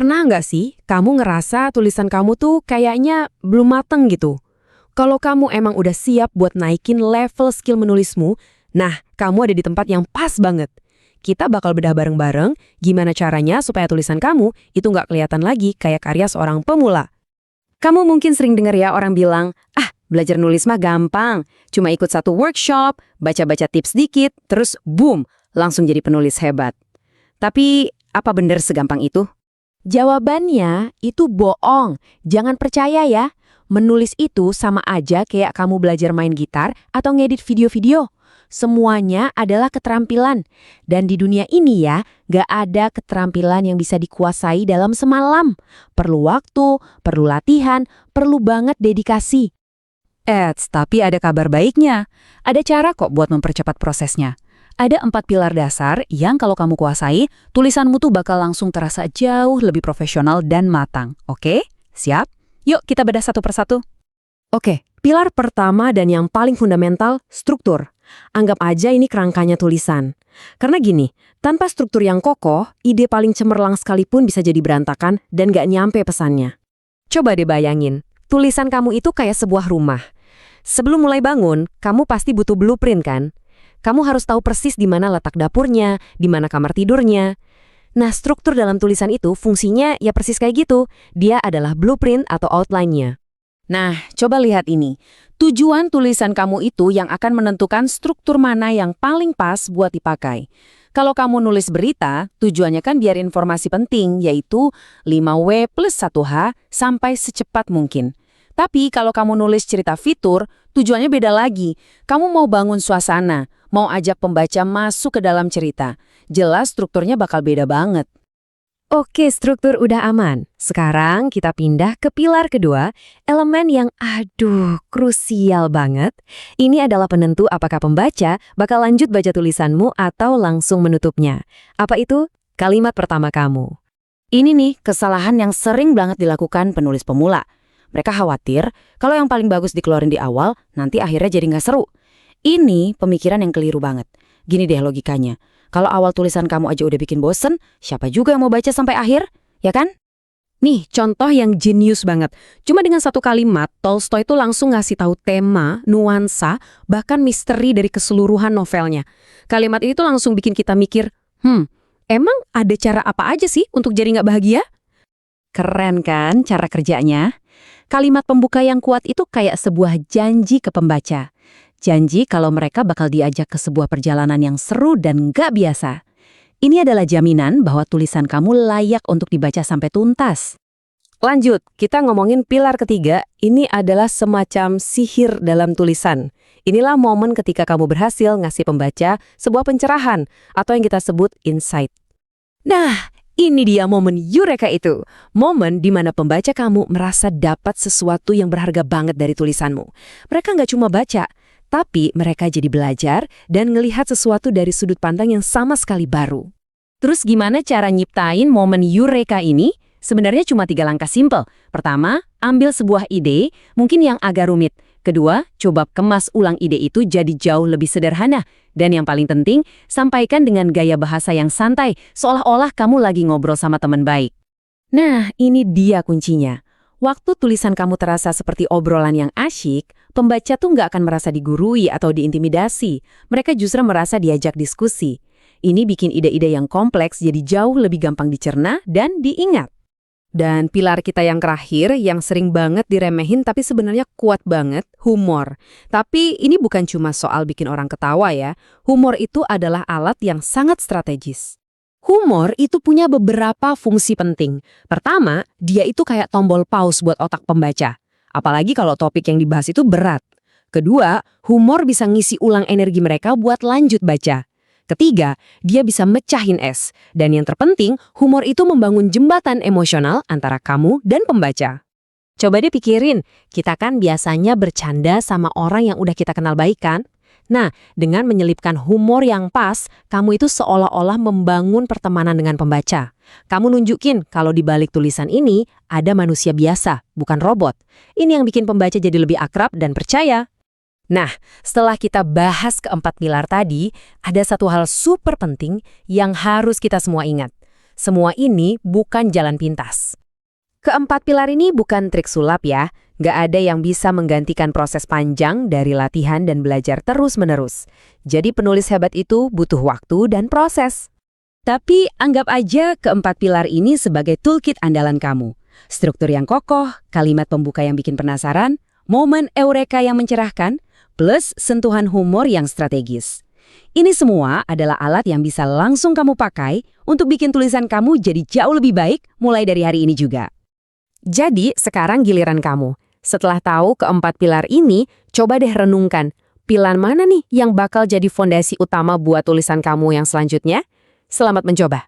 Pernah nggak sih kamu ngerasa tulisan kamu tuh kayaknya belum mateng gitu? Kalau kamu emang udah siap buat naikin level skill menulismu, nah kamu ada di tempat yang pas banget. Kita bakal bedah bareng-bareng gimana caranya supaya tulisan kamu itu nggak kelihatan lagi kayak karya seorang pemula. Kamu mungkin sering dengar ya orang bilang, belajar nulis mah gampang. Cuma ikut satu workshop, baca-baca tips dikit, terus boom, langsung jadi penulis hebat. Tapi apa bener segampang itu? Jawabannya itu bohong. Jangan percaya ya. Menulis itu sama aja kayak kamu belajar main gitar atau ngedit video-video. Semuanya adalah keterampilan. Dan di dunia ini ya, gak ada keterampilan yang bisa dikuasai dalam semalam. Perlu waktu, perlu latihan, perlu banget dedikasi. Tapi ada kabar baiknya. Ada cara kok buat mempercepat prosesnya. Ada 4 pilar dasar yang kalau kamu kuasai, tulisanmu tuh bakal langsung terasa jauh lebih profesional dan matang. Oke? Siap? Yuk kita bedah satu persatu. Oke, pilar pertama dan yang paling fundamental, struktur. Anggap aja ini kerangkanya tulisan. Karena gini, tanpa struktur yang kokoh, ide paling cemerlang sekalipun bisa jadi berantakan dan gak nyampe pesannya. Coba deh bayangin, tulisan kamu itu kayak sebuah rumah. Sebelum mulai bangun, kamu pasti butuh blueprint kan? Kamu harus tahu persis di mana letak dapurnya, di mana kamar tidurnya. Nah, struktur dalam tulisan itu fungsinya ya persis kayak gitu. Dia adalah blueprint atau outline-nya. Nah, coba lihat ini. Tujuan tulisan kamu itu yang akan menentukan struktur mana yang paling pas buat dipakai. Kalau kamu nulis berita, tujuannya kan biar informasi penting, yaitu 5W plus 1H sampai secepat mungkin. Tapi kalau kamu nulis cerita fitur, tujuannya beda lagi. Kamu mau bangun suasana, mau ajak pembaca masuk ke dalam cerita. Jelas strukturnya bakal beda banget. Oke, struktur udah aman. Sekarang kita pindah ke pilar kedua, elemen yang krusial banget. Ini adalah penentu apakah pembaca bakal lanjut baca tulisanmu atau langsung menutupnya. Apa itu? Kalimat pertama kamu. Ini nih kesalahan yang sering banget dilakukan penulis pemula. Mereka khawatir kalau yang paling bagus dikeluarin di awal, nanti akhirnya jadi nggak seru. Ini pemikiran yang keliru banget. Gini deh logikanya. Kalau awal tulisan kamu aja udah bikin bosen, siapa juga yang mau baca sampai akhir? Ya kan? Nih, contoh yang jenius banget. Cuma dengan satu kalimat, Tolstoy itu langsung ngasih tahu tema, nuansa, bahkan misteri dari keseluruhan novelnya. Kalimat ini tuh langsung bikin kita mikir, emang ada cara apa aja sih untuk jadi nggak bahagia? Keren kan cara kerjanya? Kalimat pembuka yang kuat itu kayak sebuah janji ke pembaca. Janji kalau mereka bakal diajak ke sebuah perjalanan yang seru dan nggak biasa. Ini adalah jaminan bahwa tulisan kamu layak untuk dibaca sampai tuntas. Lanjut, kita ngomongin pilar ketiga, ini adalah semacam sihir dalam tulisan. Inilah momen ketika kamu berhasil ngasih pembaca sebuah pencerahan atau yang kita sebut insight. Nah, ini dia momen Eureka itu. Momen di mana pembaca kamu merasa dapat sesuatu yang berharga banget dari tulisanmu. Mereka nggak cuma baca, tapi mereka jadi belajar dan ngelihat sesuatu dari sudut pandang yang sama sekali baru. Terus gimana cara nyiptain momen Eureka ini? Sebenarnya cuma 3 langkah simpel. Pertama, ambil sebuah ide, mungkin yang agak rumit. Kedua, coba kemas ulang ide itu jadi jauh lebih sederhana. Dan yang paling penting, sampaikan dengan gaya bahasa yang santai, seolah-olah kamu lagi ngobrol sama teman baik. Nah, ini dia kuncinya. Waktu tulisan kamu terasa seperti obrolan yang asyik, pembaca tuh nggak akan merasa digurui atau diintimidasi. Mereka justru merasa diajak diskusi. Ini bikin ide-ide yang kompleks jadi jauh lebih gampang dicerna dan diingat. Dan pilar kita yang terakhir, yang sering banget diremehin tapi sebenarnya kuat banget, humor. Tapi ini bukan cuma soal bikin orang ketawa ya. Humor itu adalah alat yang sangat strategis. Humor itu punya beberapa fungsi penting. Pertama, dia itu kayak tombol pause buat otak pembaca. Apalagi kalau topik yang dibahas itu berat. Kedua, humor bisa ngisi ulang energi mereka buat lanjut baca. Ketiga, dia bisa mecahin es. Dan yang terpenting, humor itu membangun jembatan emosional antara kamu dan pembaca. Coba deh pikirin, kita kan biasanya bercanda sama orang yang udah kita kenal baik kan? Nah, dengan menyelipkan humor yang pas, kamu itu seolah-olah membangun pertemanan dengan pembaca. Kamu nunjukin kalau di balik tulisan ini ada manusia biasa, bukan robot. Ini yang bikin pembaca jadi lebih akrab dan percaya. Nah, setelah kita bahas keempat pilar tadi, ada satu hal super penting yang harus kita semua ingat. Semua ini bukan jalan pintas. Keempat pilar ini bukan trik sulap ya. Nggak ada yang bisa menggantikan proses panjang dari latihan dan belajar terus-menerus. Jadi penulis hebat itu butuh waktu dan proses. Tapi anggap aja keempat pilar ini sebagai toolkit andalan kamu. Struktur yang kokoh, kalimat pembuka yang bikin penasaran, momen eureka yang mencerahkan, plus sentuhan humor yang strategis. Ini semua adalah alat yang bisa langsung kamu pakai untuk bikin tulisan kamu jadi jauh lebih baik mulai dari hari ini juga. Jadi, sekarang giliran kamu. Setelah tahu keempat pilar ini, coba deh renungkan. Pilar mana nih yang bakal jadi fondasi utama buat tulisan kamu yang selanjutnya? Selamat mencoba.